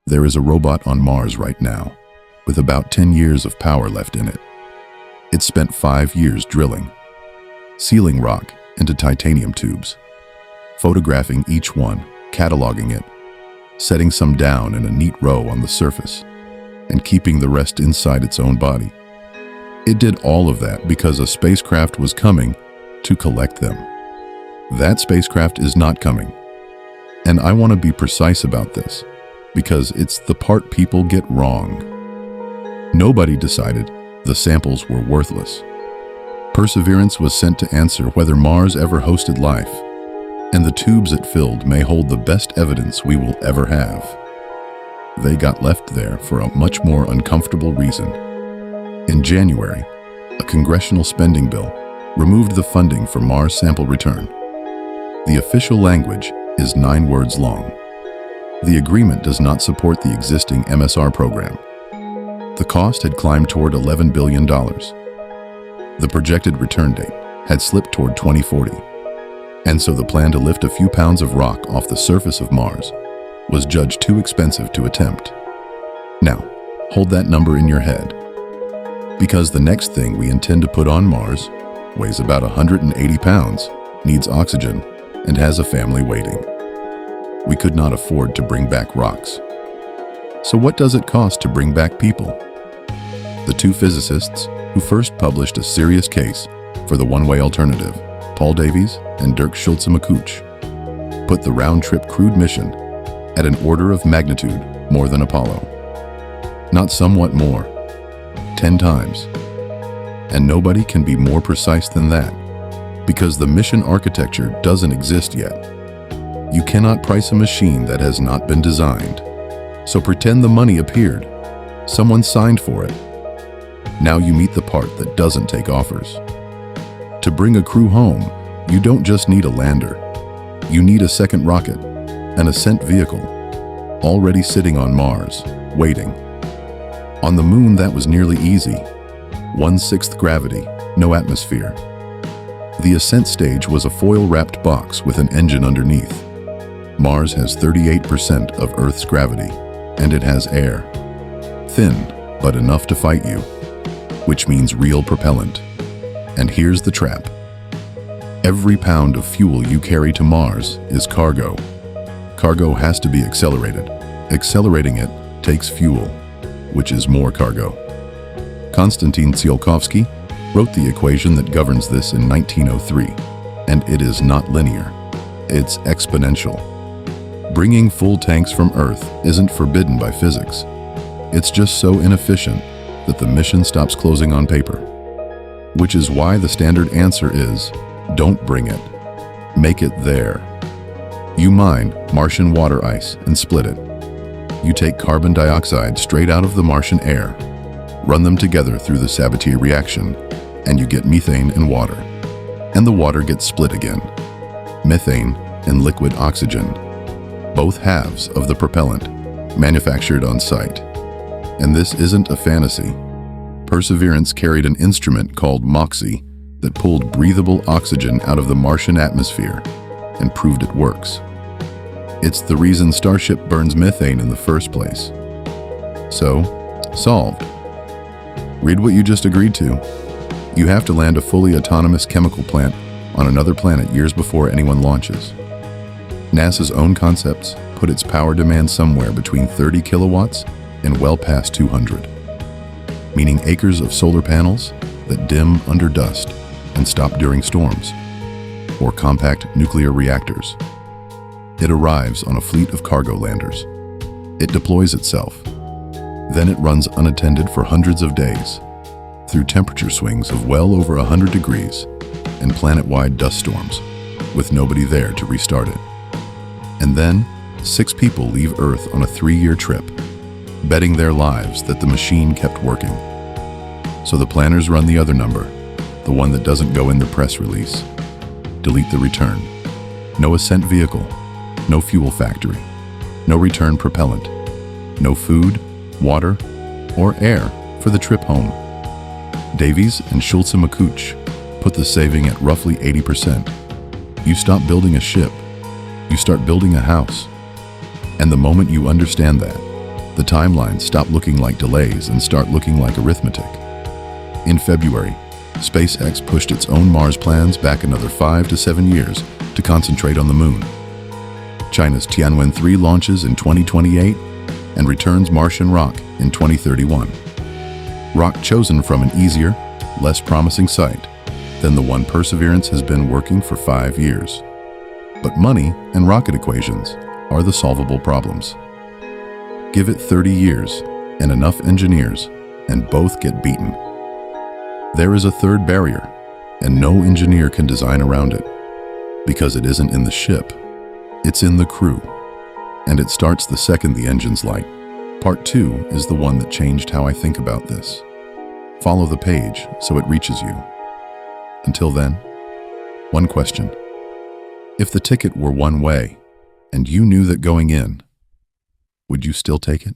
There is a robot on Mars right now, with about 10 years of power left in it. It spent 5 years drilling, sealing rock into titanium tubes, photographing each one, cataloging it, setting some down in a neat row on the surface, and keeping the rest inside its own body. It did all of that because a spacecraft was coming to collect them. That spacecraft is not coming. And I want to be precise about this, because it's the part people get wrong. Nobody decided the samples were worthless. Perseverance was sent to answer whether Mars ever hosted life, and the tubes it filled may hold the best evidence we will ever have. They got left there for a much more uncomfortable reason. In January, a congressional spending bill removed the funding for Mars sample return. The official language is 9 words long. The agreement does not support the existing MSR program. The cost had climbed toward $11 billion. The projected return date had slipped toward 2040. And so the plan to lift a few pounds of rock off the surface of Mars was judged too expensive to attempt. Now, hold that number in your head, because the next thing we intend to put on Mars weighs about 180 pounds, needs oxygen, and has a family waiting. We could not afford to bring back rocks. So what does it cost to bring back people? The 2 physicists who first published a serious case for the one-way alternative, Paul Davies and Dirk Schulze-McCooch, put the round-trip crewed mission at an order of magnitude more than Apollo. Not somewhat more, 10 times. And nobody can be more precise than that, because the mission architecture doesn't exist yet. You cannot price a machine that has not been designed. So pretend the money appeared. Someone signed for it. Now you meet the part that doesn't take offers. To bring a crew home, you don't just need a lander. You need a second rocket, an ascent vehicle, already sitting on Mars, waiting. On the moon, that was nearly easy. 1/6 gravity, no atmosphere. The ascent stage was a foil-wrapped box with an engine underneath. Mars has 38% of Earth's gravity, and it has air. Thin, but enough to fight you, which means real propellant. And here's the trap. Every pound of fuel you carry to Mars is cargo. Cargo has to be accelerated. Accelerating it takes fuel, which is more cargo. Konstantin Tsiolkovsky wrote the equation that governs this in 1903, and it is not linear. It's exponential. Bringing full tanks from Earth isn't forbidden by physics. It's just so inefficient that the mission stops closing on paper. Which is why the standard answer is, don't bring it. Make it there. You mine Martian water ice and split it. You take carbon dioxide straight out of the Martian air, run them together through the Sabatier reaction, and you get methane and water. And the water gets split again. Methane and liquid oxygen, both halves of the propellant, manufactured on site. And this isn't a fantasy. Perseverance carried an instrument called MOXIE that pulled breathable oxygen out of the Martian atmosphere and proved it works. It's the reason Starship burns methane in the first place. So, solved. Read what you just agreed to. You have to land a fully autonomous chemical plant on another planet years before anyone launches. NASA's own concepts put its power demand somewhere between 30 kilowatts and well past 200, meaning acres of solar panels that dim under dust and stop during storms, or compact nuclear reactors. It arrives on a fleet of cargo landers. It deploys itself. Then it runs unattended for hundreds of days, through temperature swings of well over 100 degrees and planet-wide dust storms, with nobody there to restart it. And then, 6 people leave Earth on a 3-year trip, betting their lives that the machine kept working. So the planners run the other number, the one that doesn't go in the press release. Delete the return. No ascent vehicle, no fuel factory, no return propellant, no food, water, or air for the trip home. Davies and Schulze-McCooch put the saving at roughly 80%. You stop building a ship, you start building a house. And the moment you understand that, The timelines stop looking like delays and start looking like arithmetic. In February, SpaceX pushed its own Mars plans back another 5 to 7 years to concentrate on the moon. China's Tianwen-3 launches in 2028 and returns Martian rock in 2031. Rock chosen from an easier, less promising site than the one Perseverance has been working for 5 years. But money and rocket equations are the solvable problems. Give it 30 years and enough engineers, and both get beaten. There is a third barrier, and no engineer can design around it, because it isn't in the ship, it's in the crew. And it starts the second the engines light. Part 2 is the one that changed how I think about this. Follow the page so it reaches you. Until then, one question. If the ticket were one way, and you knew that going in, would you still take it?